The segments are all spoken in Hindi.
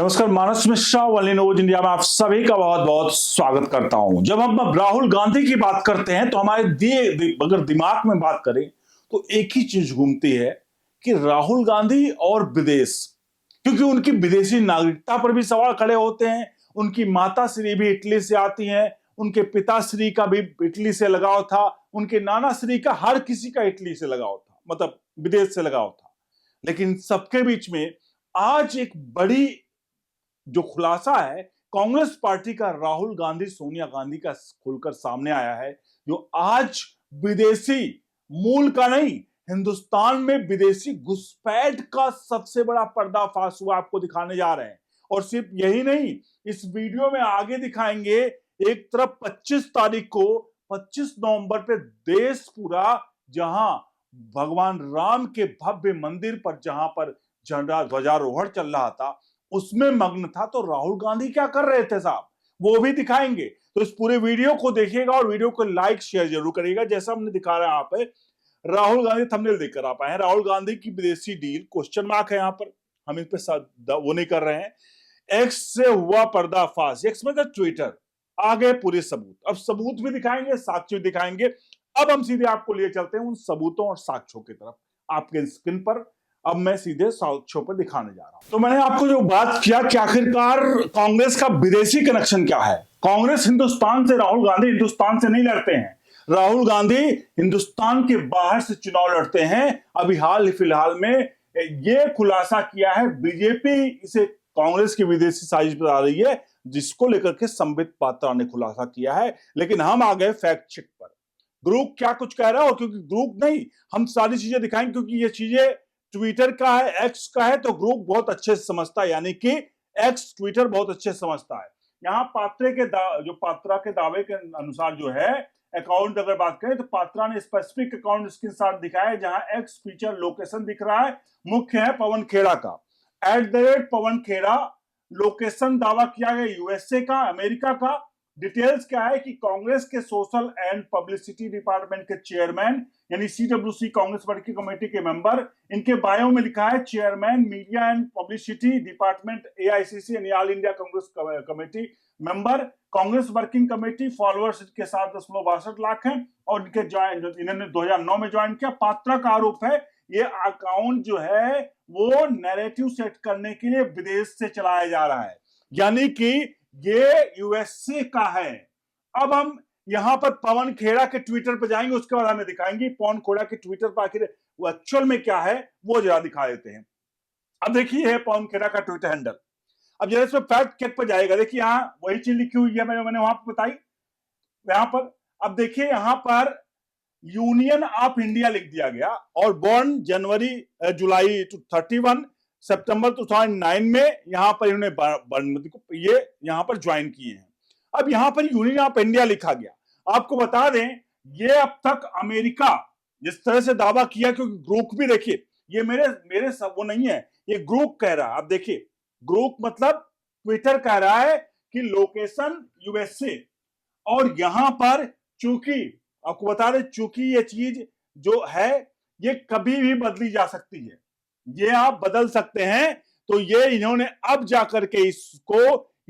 नमस्कार, मानस मिश्रा ओनली न्यूज इंडिया में आप सभी का बहुत बहुत स्वागत करता हूं। जब हम राहुल गांधी की बात करते हैं तो हमारे अगर दिमाग में बात करें तो एक ही चीज घूमती है कि राहुल गांधी और विदेश, क्योंकि उनकी विदेशी नागरिकता पर भी सवाल खड़े होते हैं। उनकी माता श्री भी इटली से आती हैं, उनके पिताश्री का भी इटली से लगाव था, उनके नाना श्री का, हर किसी का इटली से लगाव था, मतलब विदेश से लगाव था। लेकिन सबके बीच में आज एक बड़ी जो खुलासा है कांग्रेस पार्टी का राहुल गांधी सोनिया गांधी का खुलकर सामने आया है, जो आज विदेशी मूल का नहीं, हिंदुस्तान में विदेशी घुसपैठ का सबसे बड़ा पर्दाफाश हुआ, आपको दिखाने जा रहे हैं। और सिर्फ यही नहीं, इस वीडियो में आगे दिखाएंगे। एक तरफ 25 तारीख को, 25 नवंबर पे देश पूरा, जहां भगवान राम के भव्य मंदिर पर जहां पर झंडा ध्वजारोहण चल रहा था, उसमें मग्न था। तो राहुल गांधी क्या कर रहे थे साहब, वो भी दिखाएंगे। तो इस पूरे वीडियो को देखिएगा और वीडियो को लाइक शेयर जरूर करिएगा। जैसा हमने दिखा रहा है यहाँ पे, राहुल गांधी थंबनेल देखकर आप आए हैं, राहुल गांधी की विदेशी डील क्वेश्चन मार्क है यहाँ पर, हम इस पे वो नहीं कर रहे हैं। एक्स से हुआ पर्दाफाश, एक्स मतलब ट्विटर, आ गए पूरे सबूत। अब सबूत भी दिखाएंगे, साक्ष्य भी दिखाएंगे। अब हम सीधे आपको लिए चलते हैं उन सबूतों और साक्ष्यों की तरफ, आपके स्क्रीन पर। अब मैं सीधे साक्ष्यों पर दिखाने जा रहा हूं। तो मैंने आपको जो बात किया कि आखिरकार कांग्रेस का विदेशी कनेक्शन क्या है। कांग्रेस हिंदुस्तान से, राहुल गांधी हिंदुस्तान से नहीं लड़ते हैं। राहुल गांधी हिंदुस्तान के बाहर से चुनाव लड़ते हैं। अभी हाल फिलहाल में ये खुलासा किया है, बीजेपी इसे कांग्रेस की विदेशी साजिश बता रही है, जिसको लेकर के संबित पात्रा ने खुलासा किया है। लेकिन हम आ गए फैक्ट चेक पर, ग्रुप क्या कुछ कह रहा है। और क्योंकि ग्रुप नहीं, हम सारी चीजें दिखाएंगे, क्योंकि ये चीजें ट्विटर का है, एक्स का है, तो ग्रुप बहुत अच्छे से समझता है, यानी कि एक्स ट्विटर बहुत अच्छे से समझता है। यहाँ जो पात्रा के दावे के अनुसार जो है अकाउंट अगर बात करें, तो पात्रा ने स्पेसिफिक अकाउंट इसके साथ दिखाया है, जहां एक्स फीचर लोकेशन दिख रहा है, मुख्य है पवन खेड़ा का, @पवन खेड़ा। लोकेशन दावा किया गया यूएसए का, अमेरिका का। डिटेल्स क्या है कि कांग्रेस के सोशल एंड पब्लिसिटी डिपार्टमेंट के चेयरमैन, यानी सीडब्ल्यूसी कांग्रेस वर्किंग कमेटी के मेंबर। इनके बायो में लिखा है chairman media and publicity department, AICC यानी all India Congress committee member. Congress working committee followers के 7.62 लाख हैं और इन्होंने 2009 में ज्वाइन किया। पात्रा का आरोप है ये अकाउंट जो है वो नैरेटिव सेट करने के लिए विदेश से चलाया जा रहा है, यानी कि ये यूएसए का है। अब हम यहां पर पवन खेड़ा के ट्विटर पर जाएंगे, उसके बाद हमें दिखाएंगे पवन खेड़ा के ट्विटर पर आखिर वो एक्चुअल में क्या है, वो जरा दिखा देते हैं। अब देखिए है पवन खेड़ा का ट्विटर हैंडल। अब जरा इसमें फैक्ट चेक पर जाएगा, देखिए यहां वही चीज लिखी हुई है, मैंने वहां पर बताई यहां पर। अब देखिए यहां पर यूनियन ऑफ इंडिया लिख दिया गया और बॉर्न जुलाई 31 सितंबर 2009 में यहां पर इन्होंने ये यहां पर ज्वाइन किए हैं। अब यहां पर यूनियन ऑफ इंडिया लिखा गया। आपको बता दें, ये अब तक अमेरिका जिस तरह से दावा किया, क्योंकि ग्रुप भी देखिए, ये मेरे सब वो नहीं है, ये ग्रुप कह रहा है। अब देखिए ग्रुप मतलब ट्विटर कह रहा है कि लोकेशन यूएसए, और यहां पर चूंकि आपको बता दें, चूंकि ये चीज जो है ये कभी भी बदली जा सकती है, ये आप बदल सकते हैं। तो ये इन्होंने अब जाकर के इसको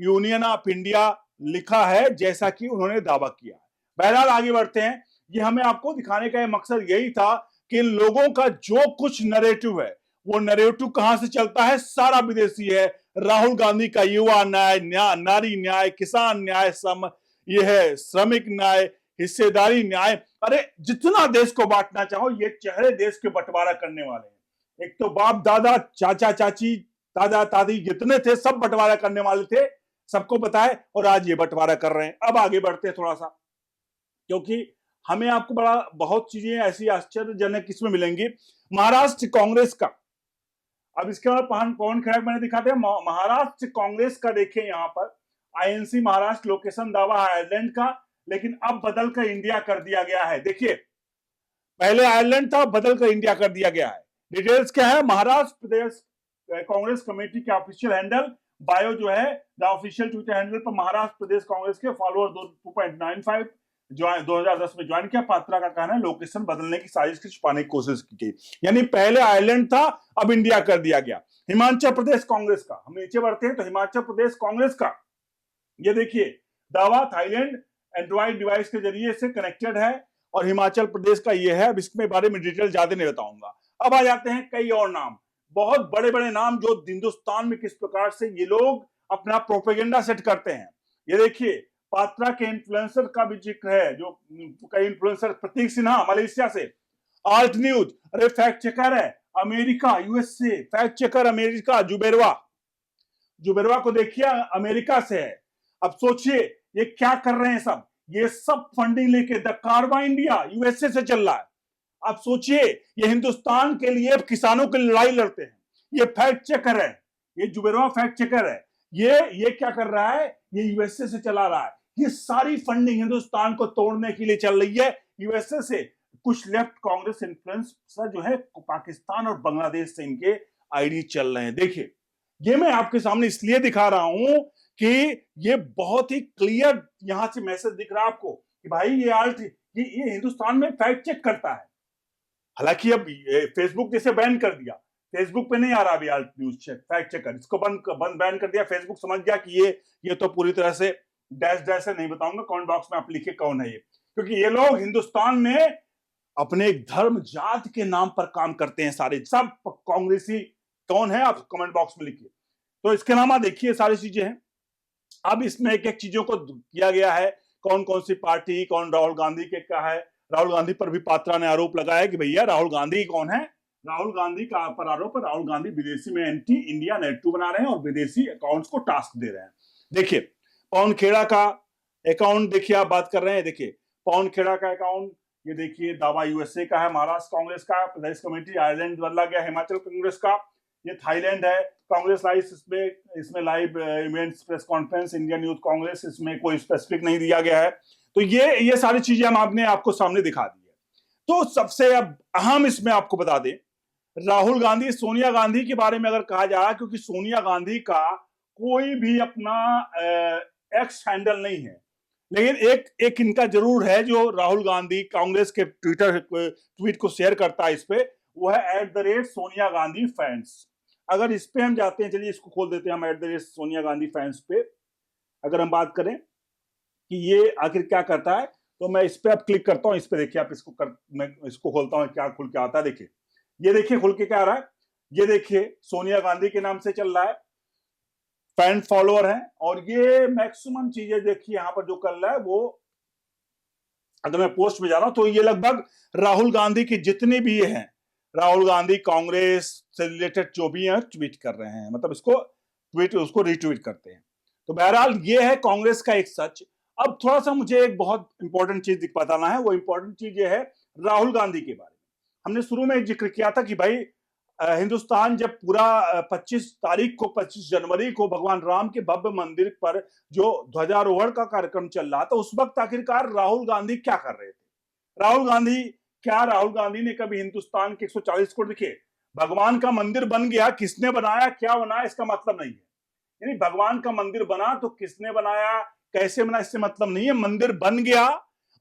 यूनियन ऑफ इंडिया लिखा है, जैसा कि उन्होंने दावा किया है। बहरहाल आगे बढ़ते हैं। ये हमें आपको दिखाने का मकसद यही था कि इन लोगों का जो कुछ नैरेटिव है, वो नैरेटिव कहां से चलता है, सारा विदेशी है। राहुल गांधी का युवा न्याय, नारी न्याय, किसान न्याय, ये है श्रमिक न्याय, हिस्सेदारी न्याय। अरे जितना देश को बांटना चाहो, ये चेहरे देश के बंटवारा करने वाले हैं। एक तो बाप दादा, चाचा चाची, दादा दादी जितने थे सब बंटवारा करने वाले थे, सबको पता है, और आज ये बंटवारा कर रहे हैं। अब आगे बढ़ते हैं थोड़ा सा, क्योंकि हमें आपको बहुत चीजें ऐसी आश्चर्यजनक इसमें मिलेंगी। महाराष्ट्र कांग्रेस का, अब इसके बाद पवन खेड़ा मैंने दिखाते हैं। महाराष्ट्र कांग्रेस का देखिए यहां पर आईएनसी महाराष्ट्र, लोकेशन दावा आयरलैंड का, लेकिन अब बदल कर इंडिया कर दिया गया है। देखिए पहले आयरलैंड था, बदल कर इंडिया कर दिया गया है। डिटेल्स क्या है, महाराष्ट्र प्रदेश कांग्रेस कमेटी के ऑफिशियल हैंडल बायो जो है, द ऑफिशियल ट्विटर हैंडल पर महाराष्ट्र प्रदेश कांग्रेस के फॉलोअर 2.95, ज्वाइन 2010 में ज्वाइन किया। पात्रा का कहना है लोकेशन बदलने की साजिश की छुपाने की कोशिश की गई, यानी पहले आयरलैंड था, अब इंडिया कर दिया गया। हिमाचल प्रदेश कांग्रेस का, हम नीचे बढ़ते हैं तो हिमाचल प्रदेश कांग्रेस का ये देखिए दावा थाईलैंड एंड्रॉइड डिवाइस के जरिए से कनेक्टेड है, और हिमाचल प्रदेश का ये है। अब इसके बारे में डिटेल ज्यादा नहीं बताऊंगा। अब आ जाते हैं कई और नाम, बहुत बड़े बड़े नाम जो हिंदुस्तान में किस प्रकार से ये लोग अपना प्रोपेगेंडा सेट करते हैं। ये देखिए पात्रा के इन्फ्लुएंसर का भी जिक्र है, जो कई इन्फ्लुएंसर, प्रतीक सिन्हा मलेशिया से, आल्ट न्यूज, अरे फैक्ट चेकर है America USA, fact checker America जुबेरवा, जुबेरवा को देखिए अमेरिका से है। अब सोचिए ये क्या कर रहे हैं सब, ये सब फंडिंग लेके द कारवा इंडिया यूएसए से चल रहा है। अब सोचिए ये हिंदुस्तान के लिए किसानों की लड़ाई लड़ते हैं, ये फैक्ट चेकर है, ये जुबेरवा फैक्ट चेकर है। ये क्या कर रहा है, ये यूएसए से चला रहा है। ये सारी फंडिंग हिंदुस्तान को तोड़ने के लिए चल रही है यूएसए से। कुछ लेफ्ट कांग्रेस इन्फ्लुएंसर जो है पाकिस्तान और बांग्लादेश से इनके आईडी चल रहे हैं। देखिए ये मैं आपके सामने इसलिए दिखा रहा हूं कि ये बहुत ही क्लियर यहां से मैसेज दिख रहा है आपको कि भाई ये आल्ट ये हिंदुस्तान में फैक्ट चेक करता है। हालांकि अब फेसबुक जैसे बैन कर दिया, फेसबुक पे नहीं आ रहा अभी Alt News check fact checker, इसको बंद बैन कर दिया। फेसबुक समझ गया कि ये तो पूरी तरह से डैश डैश है, नहीं बताऊंगा, कमेंट बॉक्स में आप लिखिए कौन है ये, क्योंकि ये लोग हिंदुस्तान में अपने धर्म जात के नाम पर काम करते हैं सारे, सब कांग्रेसी कौन है आप कमेंट बॉक्स में लिखिए। तो इसके अलावा देखिए सारी चीजें हैं। अब इसमें एक एक चीजों को किया गया है, कौन कौन सी पार्टी, कौन राहुल गांधी के क्या है। राहुल गांधी पर भी पात्रा ने आरोप लगाया कि भैया राहुल गांधी कौन है, राहुल गांधी का पर आरोप है, राहुल गांधी विदेशी में एंटी इंडिया नेटवर्क बना रहे हैं और विदेशी अकाउंट्स को टास्क दे रहे हैं। देखिए पवन खेड़ा का अकाउंट देखिए, आप बात कर रहे हैं, देखिए पवन खेड़ा का अकाउंट, ये देखिए दावा यूएसए का है, महाराष्ट्र कांग्रेस का, प्रदेश कमेटी आयरलैंड बदला गया, हिमाचल कांग्रेस का, ये थाईलैंड है, कांग्रेस लाइव इसमें live events press conference, India news Congress, इसमें कोई स्पेसिफिक नहीं दिया गया है। तो ये सारी चीजें हम आपने आपको सामने दिखा दी है। तो सबसे अब अहम इसमें आपको बता दें, राहुल गांधी सोनिया गांधी के बारे में अगर कहा जाए, क्योंकि सोनिया गांधी का कोई भी अपना एक्स हैंडल नहीं है, लेकिन एक इनका जरूर है जो राहुल गांधी कांग्रेस के ट्वीट को शेयर करता है इस पे, वो है @सोनिया गांधी फैंस। अगर इस पे हम जाते हैं, चलिए इसको खोल देते हैं हम, @सोनिया गांधी फैंस पे अगर हम बात करें कि ये आखिर क्या करता है, तो मैं इस पे अब क्लिक करता हूं। इस पे देखिए आप मैं इसको खोलता हूं, क्या खुल के आता है, देखिए ये देखिए खुल के क्या आ रहा है, ये देखिए सोनिया गांधी के नाम से चल रहा है, फैन फॉलोअर है, और ये मैक्सिमम चीजें देखिए यहां पर जो कर रहा है वो, अगर मैं पोस्ट में जा रहा हूं तो ये लगभग राहुल गांधी की जितने भी ये हैं, राहुल गांधी कांग्रेस से रिलेटेड जो भी है ट्वीट कर रहे हैं, मतलब इसको ट्वीट उसको रिट्वीट करते हैं। तो बहरहाल ये है कांग्रेस का एक सच। अब थोड़ा सा मुझे एक बहुत इंपॉर्टेंट चीज बताना है, वो इंपॉर्टेंट चीज ये है राहुल गांधी के बारे में। हमने शुरू में जिक्र किया था कि भाई हिंदुस्तान जब पूरा 25 तारीख को 25 जनवरी को भगवान राम के भव्य मंदिर पर जो ध्वजारोहण का कार्यक्रम चल रहा था, उस वक्त आखिरकार राहुल गांधी क्या कर रहे थे। राहुल गांधी ने कभी हिंदुस्तान के 140 करोड़, देखिए भगवान का मंदिर बन गया, किसने बनाया क्या बनाया इसका मतलब नहीं है, यानी भगवान का मंदिर बना तो किसने बनाया कैसे बना इससे मतलब नहीं है, मंदिर बन गया।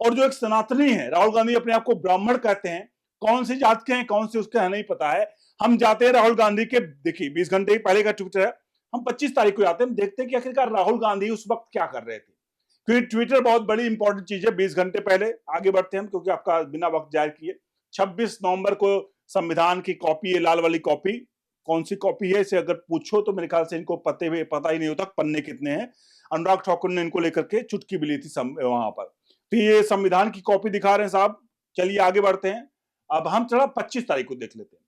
और जो एक सनातनी है, राहुल गांधी अपने आप को ब्राह्मण कहते हैं, कौन सी जात के हैं कौन से उसके है नहीं पता है। हम जाते हैं राहुल गांधी के, देखिए 20 घंटे पहले का ट्विटर है, हम 25 तारीख को जाते हैं, हम देखते हैं कि आखिरकार राहुल गांधी उस वक्त क्या कर रहे थे, क्योंकि ट्विटर बहुत बड़ी इंपॉर्टेंट चीज है। 20 घंटे पहले आगे बढ़ते हैं हम, क्योंकि आपका बिना वक्त जाहिर किए 26 नवंबर को संविधान की कॉपी, ये लाल वाली कॉपी, कौन सी कॉपी है इसे अगर पूछो तो मेरे ख्याल से इनको पता ही नहीं होता पन्ने कितने हैं। अनुराग ठाकुर ने इनको लेकर के चुटकी भी ली थी वहां पर। तो ये संविधान की कॉपी दिखा रहे हैं साहब। चलिए आगे बढ़ते हैं, अब हम चला 25 तारीख को देख लेते हैं।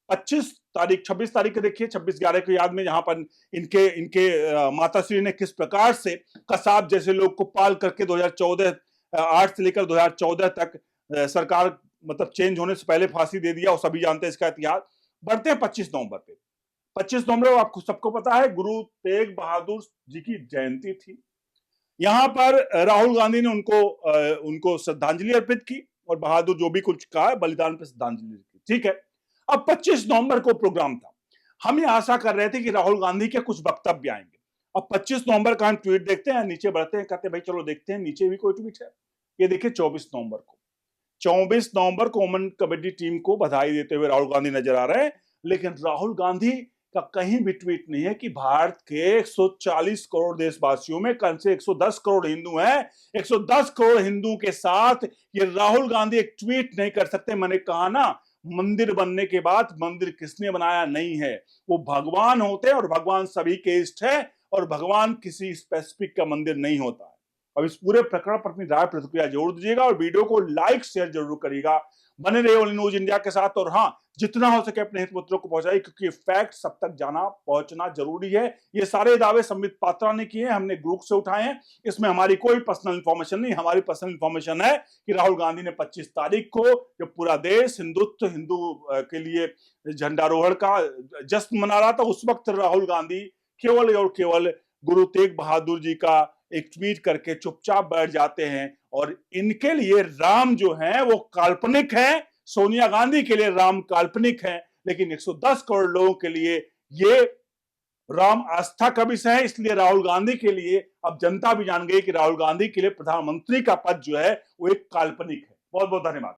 26 तारीख को देखिए, 26/11 की याद में, जहां पर इनके माताश्री ने किस प्रकार से कसाब जैसे लोग को पाल करके 2014 से लेकर 2014 तक सरकार मतलब चेंज होने से पहले फांसी दे दिया, और सभी जानते हैं इसका इतिहास। बढ़ते हैं 25 नवंबर पे। 25 नवंबर आपको सबको पता है गुरु तेग बहादुर जी की जयंती थी। यहां पर राहुल गांधी ने उनको श्रद्धांजलि अर्पित की, और बहादुर जो भी कुछ कहा बलिदान पर श्रद्धांजलि की, ठीक है। अब 25 नवंबर को प्रोग्राम था, हम ये आशा कर रहे थे कि राहुल गांधी के कुछ वक्तव्य आएंगे। अब 25 नवंबर का हम ट्वीट देखते हैं, नीचे बढ़ते हैं, कहते हैं भाई चलो देखते हैं नीचे भी कोई ट्वीट है। ये देखिए 24 नवंबर को वुमेन कबड्डी टीम को बधाई देते हुए राहुल गांधी नजर आ रहे हैं। लेकिन राहुल गांधी का कहीं भी ट्वीट नहीं है कि भारत के 140 करोड़ देशवासियों में कम से 110 करोड़ हिंदू हैं। 110 करोड़ हिंदुओं के साथ ये राहुल गांधी एक ट्वीट नहीं कर सकते। मैंने कहा ना, मंदिर बनने के बाद मंदिर किसने बनाया नहीं है, वो भगवान होते हैं और भगवान सभी के इष्ट है और भगवान किसी स्पेसिफिक का मंदिर नहीं होता है। अब इस पूरे प्रकरण पर अपनी राय प्रतिक्रिया जरूर दीजिएगा और वीडियो को लाइक शेयर जरूर करिएगा। बने रहिए ओनली न्यूज इंडिया के साथ और हाँ, जितना हो सके अपने हित मित्रों को पहुंचाइए, क्योंकि फैक्ट सब तक जाना पहुंचना जरूरी है। ये सारे दावे संबित पात्रा ने किए हैं, हमने ग्रुप से उठाए हैं। इसमें हमारी कोई पर्सनल इंफॉर्मेशन नहीं। हमारी पर्सनल इंफॉर्मेशन है कि राहुल गांधी ने 25 तारीख को जब पूरा देश हिंदू के लिए झंडारोहण का जश्न मना रहा था, उस वक्त राहुल गांधी केवल और केवल गुरु तेग बहादुर जी का एक ट्वीट करके चुपचाप बैठ जाते हैं। और इनके लिए राम जो है वो काल्पनिक है, सोनिया गांधी के लिए राम काल्पनिक है, लेकिन 110 करोड़ लोगों के लिए ये राम आस्था का विषय है। इसलिए राहुल गांधी के लिए अब जनता भी जान गई कि राहुल गांधी के लिए प्रधानमंत्री का पद जो है वो एक काल्पनिक है। बहुत बहुत धन्यवाद।